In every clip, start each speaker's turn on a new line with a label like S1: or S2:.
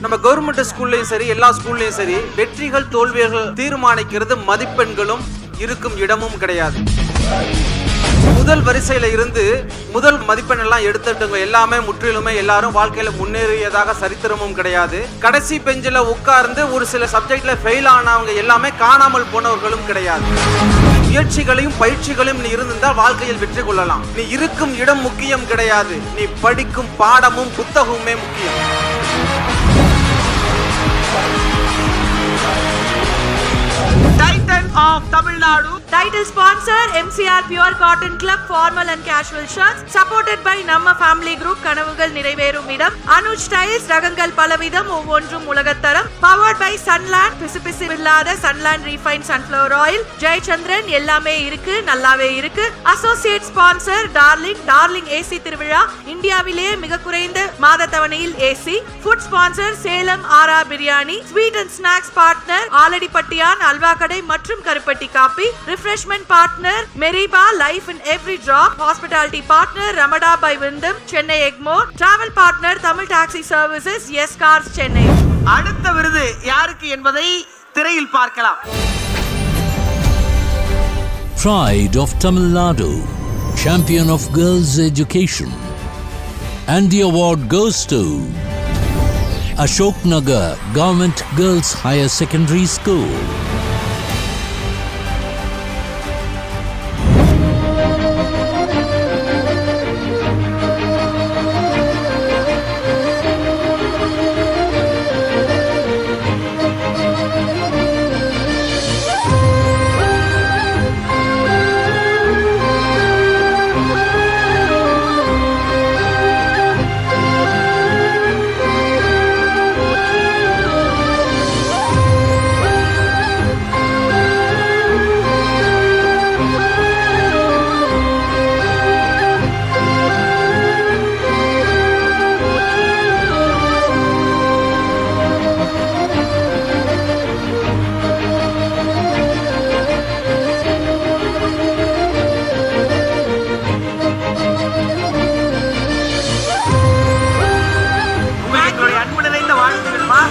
S1: நம்ம கவர்மெண்ட் ஸ்கூல்லையும் சரி, எல்லா ஸ்கூல்லையும் சரி, வெற்றிகள் தோல்விகள் தீர்மானிக்கிறது மதிப்பெண்களும் இருக்கும் இடமும் கிடையாது. முதல் வரிசையில இருந்து முதல் மதிப்பெண் எல்லாம் எடுத்துட்டவங்க எல்லாமே முற்றிலுமே எல்லாரும் வாழ்க்கையில முன்னேறியதாக சரித்திரமும் கிடையாது. கடைசி பெஞ்சில உட்கார்ந்து ஒரு சில சப்ஜெக்ட்ல ஃபெயில் ஆனவங்க எல்லாமே காணாமல் போனவர்களும் கிடையாது. முயற்சிகளையும் பயிற்சிகளையும் நீ இருந்தால் வாழ்க்கையில் வெற்றி கொள்ளலாம். நீ இருக்கும் இடம் முக்கியம் கிடையாது, நீ படிக்கும் பாடமும் புத்தகமுமே முக்கியம்.
S2: Titan of Tamil Nadu.
S3: Title sponsor MCR Pure Cotton Club Formal and Casual Shirts. Supported by Namma Family Group கனவுகள் நிறைவேறும் இடம். அனுஜ் டைல்ஸ் ரகங்கள் பலவிதம் ஒவ்வொன்றும் உலகத்தரம். Powered by Sunland பிசுபிசு இல்லாத Sunland Refined Sunflower Oil. Jayachandran எல்லாமே இருக்கு, நல்லாவே இருக்கு. Associate sponsor Darling AC திருவிழா. இந்தியாவிலேயே மிக குறைந்த மாத தவணையில் AC. Food sponsor சேலம் ஆரா biryani. Sweet and snacks partner ஆலடிப்பட்டியான் halwa கடை மற்றும் கருப்பட்டி copy. Refreshment partner Meriba Life in Every Drop. Hospitality partner Ramada by Wyndham Chennai Egmore. Travel partner Tamil Taxi Services Yes Cars Chennai.
S2: அடுத்த விருது யாருக்கு என்பதை திரையில் பார்க்கலாம்.
S4: Pride of Tamil Nadu, Champion of Girls Education, and the award goes to Ashok Nagar Government Girls Higher Secondary School.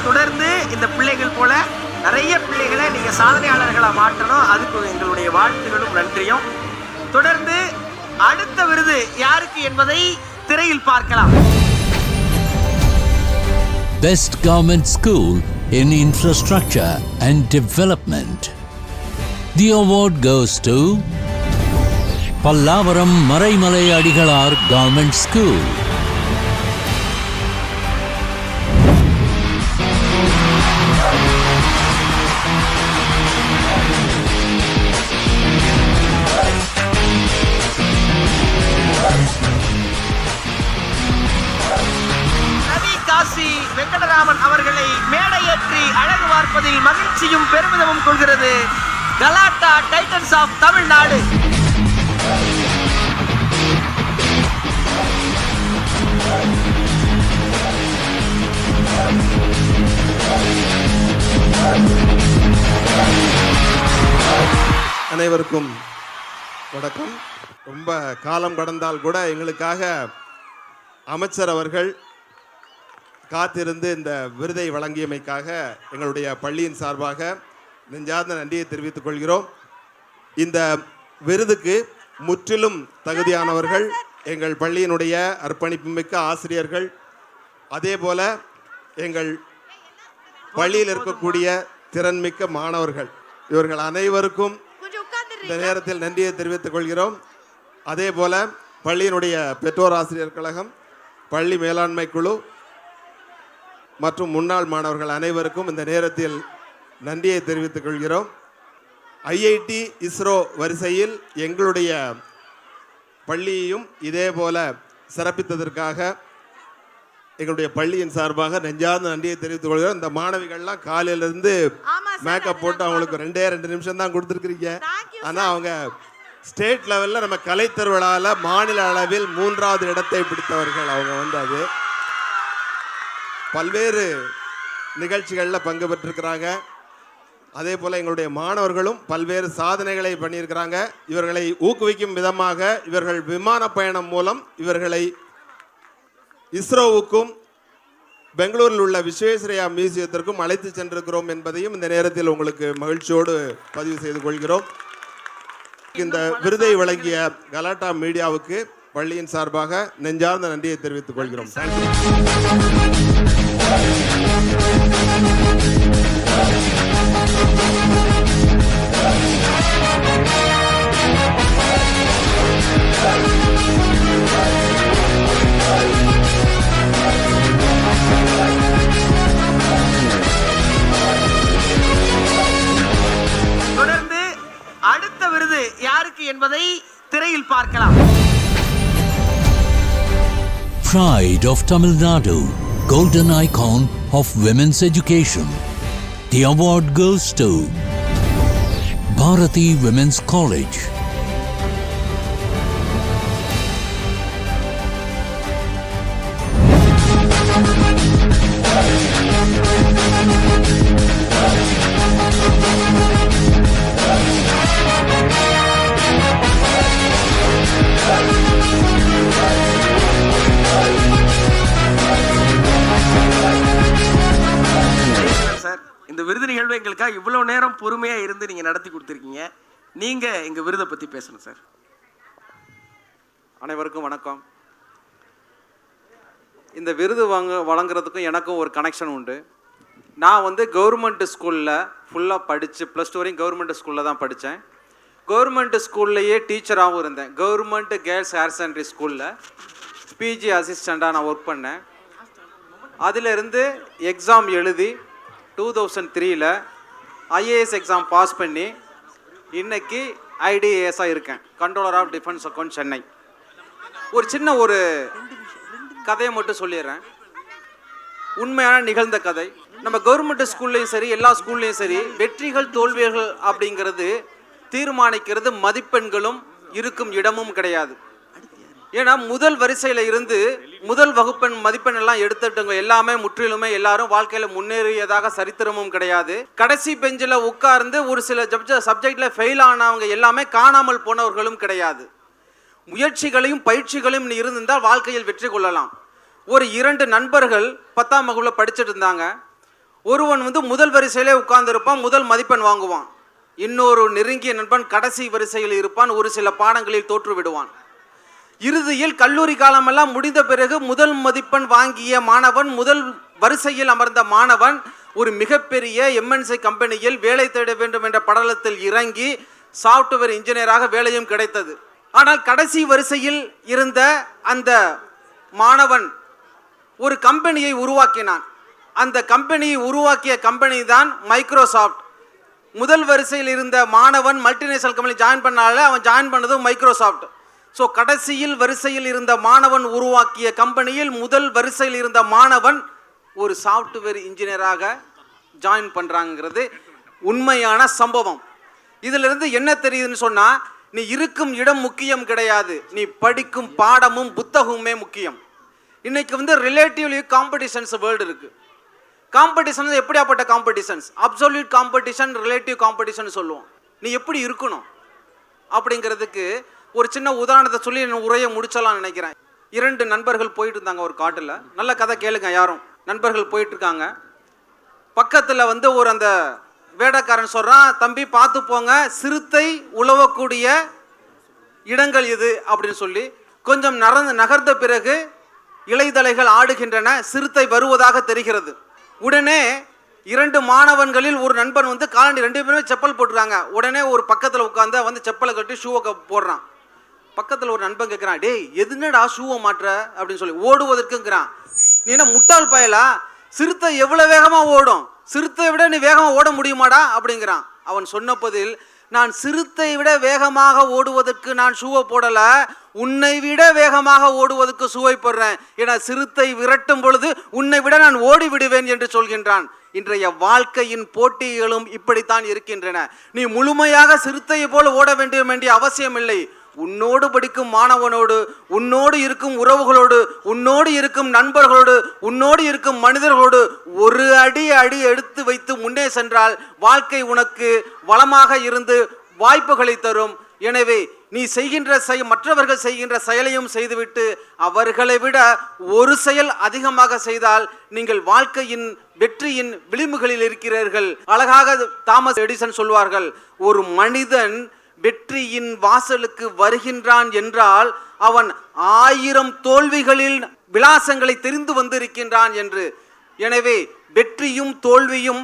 S2: தொடர்ந்து இந்த பிள்ளைகள் போல நிறைய பிள்ளைகளை நீங்க சாதனையாளர்களா மாற்றணும். அதுக்கு எங்களுடைய வாழ்த்துகளும் நன்றியும். தொடர்ந்து அடுத்த விருது யாருக்கு என்பதை திரையில் பார்க்கலாம்.
S4: Best Government School in Infrastructure and Development. The award goes to Pallavaram Maraimalai Adigalar Government School.
S2: Venkataraman அவர்களை மேடையேற்றி அழகு பார்ப்பதில் மகிழ்ச்சியும் பெருமிதமும் கொள்கிறது கலாட்டா டைட்டன்ஸ் ஆஃப் தமிழ்நாடு.
S5: அனைவருக்கும் வணக்கம். ரொம்ப காலம் கடந்தால் கூட எங்களுக்காக அமைச்சர் அவர்கள் காத்திருந்து இந்த விருதை வழங்கியமைக்காக எங்களுடைய பள்ளியின் சார்பாக நெஞ்சார்ந்த நன்றியை தெரிவித்துக் கொள்கிறோம். இந்த விருதுக்கு முற்றிலும் தகுதியானவர்கள் எங்கள் பள்ளியினுடைய அர்ப்பணிப்புமிக்க ஆசிரியர்கள், அதே போல எங்கள் பள்ளியில் இருக்கக்கூடிய திறன்மிக்க மாணவர்கள், இவர்கள் அனைவருக்கும் இந்த நேரத்தில் நன்றியை தெரிவித்துக் கொள்கிறோம். அதே போல பள்ளியினுடைய பெற்றோர் ஆசிரியர் கழகம், பள்ளி மேலாண்மை குழு மற்றும் முன்னாள் மாணவர்கள் அனைவருக்கும் இந்த நேரத்தில் நன்றியை தெரிவித்துக் கொள்கிறோம். ஐஐடி இஸ்ரோ வரிசையில் எங்களுடைய பள்ளியையும் இதே போல சிறப்பித்ததற்காக எங்களுடைய பள்ளியின் சார்பாக நெஞ்சார்ந்த நன்றியை தெரிவித்துக் கொள்கிறோம். இந்த மாணவிகள்லாம் காலையிலிருந்து மேக்கப் போட்டு அவங்களுக்கு 2 நிமிஷம் தான் கொடுத்துருக்கிறீங்க. ஆனால் அவங்க ஸ்டேட் லெவலில் நம்ம கலை திருவிழாவில் மாநில அளவில் 3வது இடத்தை பிடித்தவர்கள். அவங்க அது பல்வேறு நிகழ்ச்சிகளில் பங்கு பெற்றிருக்கிறாங்க. அதே போல் எங்களுடைய மாணவர்களும் பல்வேறு சாதனைகளை பண்ணியிருக்கிறாங்க. இவர்களை ஊக்குவிக்கும் விதமாக இவர்கள் விமான பயணம் மூலம் இவர்களை இஸ்ரோவுக்கும் பெங்களூரில் உள்ள விஸ்வேஸ்வரய்யா மியூசியத்திற்கும் அழைத்து சென்றிருக்கிறோம் என்பதையும் இந்த நேரத்தில் உங்களுக்கு மகிழ்ச்சியோடு பதிவு செய்து கொள்கிறோம். இந்த விருதை வழங்கிய கலாட்டா மீடியாவுக்கு பள்ளியின் சார்பாக நெஞ்சார்ந்த நன்றியை தெரிவித்துக் கொள்கிறோம்.
S2: தொடர்ந்து அடுத்த விருது யாருக்கு என்பதை திரையில் பார்க்கலாம்.
S4: Pride of Tamil Nadu, golden icon of women's education. The award goes to Bharati Women's College.
S2: Sir, இந்த விருது நிகழ்வு எங்களுக்காக இவ்வளவு நேரம் பொறுமையா இருந்து நீங்க நடத்தி கொடுத்துருக்கீங்க. நீங்க எங்க விருதை பத்தி பேசணும் சார்.
S1: அனைவருக்கும் வணக்கம். இந்த விருது வழங்குறதுக்கும் எனக்கும் ஒரு கனெக்ஷன் உண்டு. நான் வந்து கவர்மெண்ட் ஸ்கூலில் ஃபுல்லாக படித்து +2 வரையும் கவர்மெண்ட் ஸ்கூலில் தான் படித்தேன். கவர்மெண்ட் ஸ்கூல்லையே டீச்சராகவும் இருந்தேன். கவர்மெண்ட் கேர்ள்ஸ் ஹையர் செகண்டரி ஸ்கூலில் பிஜி அசிஸ்டண்ட்டாக நான் ஒர்க் பண்ணேன். அதிலிருந்து எக்ஸாம் எழுதி 2003 ஐஏஎஸ் எக்ஸாம் பாஸ் பண்ணி இன்னைக்கு ஐடிஏஎஸாக இருக்கேன், controller of defence account Chennai. ஒரு சின்ன ஒரு கதையை மட்டும் சொல்லிடுறேன், உண்மையான நிகழ்ந்த கதை. நம்ம கவர்மெண்ட் ஸ்கூல்லையும் சரி எல்லா ஸ்கூல்லையும் சரி வெற்றிகள் தோல்விகள் அப்படிங்கிறது தீர்மானிக்கிறது மதிப்பெண்களும் இருக்கும் இடமும் கிடையாது. ஏன்னா முதல் வரிசையில் இருந்து முதல் வகுப்பெண் மதிப்பெண் எல்லாம் எடுத்துட்டவங்க எல்லாமே முற்றிலுமே எல்லாரும் வாழ்க்கையில் முன்னேறியதாக சரித்திரமும் கிடையாது. கடைசி பெஞ்சில் உட்கார்ந்து ஒரு சில சப்ஜெக்டில் ஃபெயில் ஆனவங்க எல்லாமே காணாமல் போனவர்களும் கிடையாது. முயற்சிகளையும் பயிற்சிகளையும் இருந்திருந்தால் வாழ்க்கையில் வெற்றி கொள்ளலாம். ஒரு 2 நண்பர்கள் 10ஆம் வகுப்பில் படிச்சுட்டு இருந்தாங்க. ஒருவன் வந்து முதல் வரிசையிலே உட்கார்ந்துருப்பான், முதல் மதிப்பெண் வாங்குவான். இன்னொரு நெருங்கிய நண்பன் கடைசி வரிசையில் இருப்பான், ஒரு சில பாடங்களில் தோற்று விடுவான். இறுதியில் கல்லூரி காலமெல்லாம் முடிந்த பிறகு முதல் மதிப்பெண் வாங்கிய மாணவன், முதல் வரிசையில் அமர்ந்த மாணவன் ஒரு மிகப்பெரிய எம்என்சி கம்பெனியில் வேலை தேட வேண்டும் என்ற படலத்தில் இறங்கி சாஃப்ட்வேர் இன்ஜினியராக வேலையும் கிடைத்தது. ஆனால் கடைசி வரிசையில் இருந்த அந்த மாணவன் ஒரு கம்பெனியை உருவாக்கினான். அந்த கம்பெனியை உருவாக்கிய கம்பெனி தான் மைக்ரோசாஃப்ட். முதல் வரிசையில் இருந்த மாணவன் மல்டிநேஷனல் கம்பெனி ஜாயின் பண்ணால அவன் ஜாயின் பண்ணதும் மைக்ரோசாஃப்ட். ஸோ கடைசியில் வரிசையில் இருந்த மாணவன் உருவாக்கிய கம்பெனியில் முதல் வரிசையில் இருந்த மாணவன் ஒரு சாஃப்ட்வேர் இன்ஜினியராக ஜாயின் பண்ணுறாங்கிறது உண்மையான சம்பவம். இதிலிருந்து என்ன தெரியுதுன்னு சொன்னால், நீ இருக்கும் இடம் முக்கியம் கிடையாது, நீ படிக்கும் பாடமும் புத்தகமுமே முக்கியம். இன்னைக்கு வந்து ரிலேட்டிவ்லி காம்படிஷன்ஸ் வேர்ல்டு இருக்குது. காம்படிஷன் எப்படியாப்பட்ட competitions? Absolute competition, relative competition சொல்லுவோம். நீ எப்படி இருக்கணும் அப்படிங்கிறதுக்கு ஒரு சின்ன உதாரணத்தை சொல்லி என் உரையை முடிச்சலாம்னு நினைக்கிறேன். 2 நண்பர்கள் போயிட்டு இருந்தாங்க ஒரு காட்டில். நல்ல கதை கேளுங்க. யாரும் நண்பர்கள் போயிட்டு இருக்காங்க. பக்கத்தில் வந்து ஒரு அந்த வேடக்காரன் சொல்கிறான், தம்பி பார்த்து போங்க, சிறுத்தை உழவக்கூடிய இடங்கள் இது அப்படின்னு சொல்லி. கொஞ்சம் நகர்ந்த பிறகு இலைதலைகள் ஆடுகின்றன, சிறுத்தை வருவதாக தெரிகிறது. உடனே 2 மாணவன்களில் ஒரு நண்பன் வந்து காலணி 2 பேருமே செப்பல் போட்டுருக்காங்க. உடனே ஒரு பக்கத்தில் உட்காந்து வந்து செப்பலை கட்டி ஷூவை போடுறான். பக்கத்தில் ஒரு நண்பன் கேட்குறான், டேய் எதுனடா ஷூவை மாட்டுற அப்படின்னு சொல்லி. ஓடுவதற்குங்கிறான். நீ என்ன முட்டாள் பயலா? சிறுத்தை எவ்வளோ வேகமாக ஓடும், சிறுத்தையை விட நீ வேகமாக ஓட முடியுமாடா அப்படிங்கிறான். அவன் சொன்ன பதில், நான் சிறுத்தை விட வேகமாக ஓடுவதற்கு நான் ஷூவை போடலை, உன்னை விட வேகமாக ஓடுவதற்கு ஷூவை போடுறேன். ஏன்னா சிறுத்தை விரட்டும் பொழுது உன்னை விட நான் ஓடி விடுவேன் என்று சொல்கின்றான். இன்றைய வாழ்க்கையின் போட்டிகளும் இப்படித்தான் இருக்கின்றன. நீ முழுமையாக சிறுத்தையை போல ஓட வேண்டிய அவசியம் இல்லை. உன்னோடு படிக்கும் மாணவனோடு, உன்னோடு இருக்கும் உறவுகளோடு, உன்னோடு இருக்கும் நண்பர்களோடு, உன்னோடு இருக்கும் மனிதர்களோடு ஒரு அடி எடுத்து வைத்து முன்னே சென்றால் வாழ்க்கை உனக்கு வளமாக இருந்து வாய்ப்புகளை தரும். எனவே நீ மற்றவர்கள் செய்கின்ற செயலையும் செய்துவிட்டு அவர்களை விட ஒரு செயல் அதிகமாக செய்தால் நீங்கள் வாழ்க்கையின் வெற்றியின் விளிம்புகளில் இருக்கிறீர்கள். அழகாக தாமஸ் எடிசன் சொல்வார்கள், ஒரு மனிதன் வெற்றியின் வாசலுக்கு வருகின்றான் என்றால் அவன் 1000 தோல்விகளில் விலாசங்களை தெரிந்து வந்திருக்கின்றான் என்று. எனவே வெற்றியும் தோல்வியும்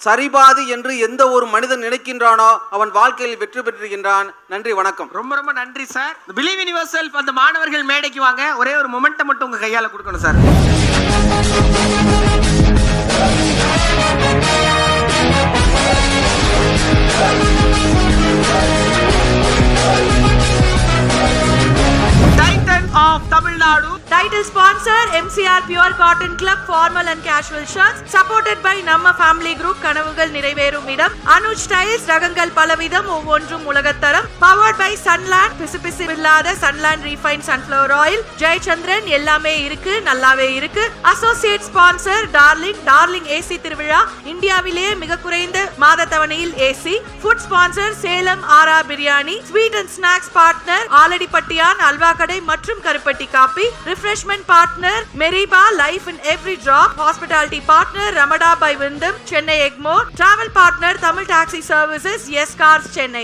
S1: சரிபாதி என்று எந்த ஒரு மனிதன் நினைக்கின்றானோ அவன் வாழ்க்கையில் வெற்றி பெற்றுகின்றான். நன்றி, வணக்கம்.
S2: ரொம்ப ரொம்ப நன்றி சார். பிலீவ் இன் யுவர்செல்ஃப் அந்த மாணவர்கள் மேடைக்கு வாங்க. ஒரே ஒரு மொமெண்டம் மட்டும் உங்க கையால கொடுக்கணும் sir. Titan of Tamil Nadu.
S3: Title sponsor MCR Pure Cotton Club formal and casual shirts. Supported by Namma Family Group கனவுகள் நிறைவேறும் இடம். அனுஜ் டைல்ஸ் ரகங்கள் பலவிதம் ஒவ்வொன்றும் உலகத்தரம். Powered by Sunland பிசுபிசு இல்லாத Sunland Refined Sunflower Oil. Jayachandran எல்லாமே இருக்கு நல்லாவே இருக்கு. Associate sponsor டார்லிங் AC திருவிழா இந்தியாவிலேயே மிக குறைந்த மாத தவணையில் AC. Food sponsor சேலம் ஆரா biryani. Sweet and snacks partner ஆலடிப்பட்டியான் halwa கடை மற்றும் கருப்பட்டி copy. Refreshment partner Meriba Life in Every Drop. Hospitality partner Ramada by Wyndham Chennai Egmore. Travel partner Tamil Taxi Services Yes Cars Chennai.